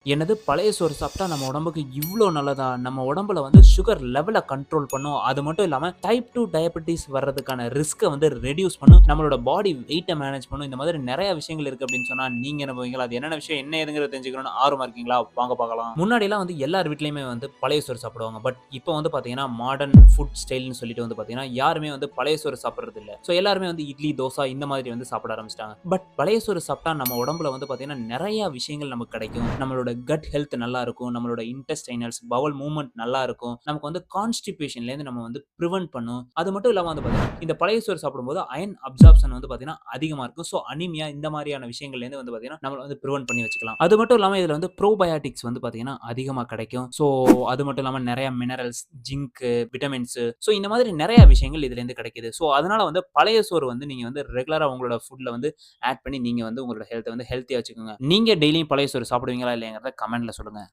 என்னது பழைய சோறு சாப்பிட்டா நம்ம உடம்புக்கு இவ்ளோ நல்லதா? நம்ம உடம்புல வந்து சுகர் லெவல கண்ட்ரோல் பண்ணும். அது மட்டும் இல்லாம டைப் 2 டயபெட்டிஸ் வர்றதுக்கான ரிஸ்க்க வந்து ரெடியூஸ் பண்ணும். நம்மளோட பாடி வெயிட்ட மேனேஜ் பண்ணும். இந்த மாதிரி நெறைய விஷயங்கள் இருக்கு அப்படின்னு சொன்னா, நீங்க நம்புவீங்களா? அது என்னென்ன விஷயம், என்ன ஏதுங்கிறத தெரிஞ்சுக்கணும்னு ஆர்வமா இருக்கீங்களா? வாங்க பார்க்கலாம். முன்னாடிலாம் வந்து எல்லார் வீட்லயுமே வந்து பழைய சோறு சாப்பிடுவாங்க. பட் இப்போ வந்து பார்த்தீங்கன்னா, மாடர்ன் ஃபுட் ஸ்டைல்ன்னு சொல்லிட்டு வந்து பார்த்தீங்கன்னா, யாருமே வந்து பழைய சோறு சாப்பிடுறது இல்ல. ஸோ எல்லாருமே வந்து இட்லி, தோசை இந்த மாதிரி வந்து சாப்பிட ஆரம்பிச்சுட்டாங்க. பட் பழைய சோறு சாப்பிட்டா நம்ம உடம்புல வந்து பார்த்தீங்கன்னா, நெறைய விஷயங்கள் நமக்கு கிடைக்கும். நம்மளோட கட் ஹெல்த் நல்லா இருக்கும். நம்மளோட இன்டெஸ்டைனல்ஸ், பவல் மூவ்மெண்ட் நல்லா இருக்கும். நமக்கு வந்து கான்ஸ்டிபேஷன்லேருந்து நம்ம வந்து பிரிவென்ட் பண்ணும். அது மட்டும் இல்லாம வந்து பார்த்தீங்கன்னா, இந்த பழைய சோறு சாப்பிடும்போது அயர்ன் அப்சார்ப்ஷன் வந்து பார்த்தீங்கன்னா, அதிகமா இருக்கும். ஸோ அனீமியா இந்த மாரியான விஷயங்கள்லேருந்து வந்து பார்த்தீங்கன்னா, நம்மள வந்து பிரிவென்ட் பண்ணி வச்சுக்கலாம். அது மட்டும் இல்லாம இதுல வந்து ப்ரோபயோட்டிக்ஸ் வந்து பார்த்தீங்கன்னா, அதிகமா கிடைக்கும். ஸோ அது மட்டும் இல்லாம நெறைய மினரல்ஸ், ஜிங்க், விட்டமின்ஸ் ஸோ இந்த மாதிரி நெறைய விஷயங்கள் இதுலேருந்து கிடைக்குது. ஸோ அதனால வந்து பழைய சோறு வந்து நீங்க வந்து ரெகுலரா உங்களோட ஃபுட்ல வந்து ஆட் பண்ணி நீங்க வந்து உங்களோட ஹெல்த்த வந்து ஹெல்த்தியா வச்சுக்கோங்க. நீங்க டெய்லியும் பழைய சோறு சாப்பிடுவீங்களா இல்லையாங்கிறத கமெண்ட்ல சொல்லுங்க.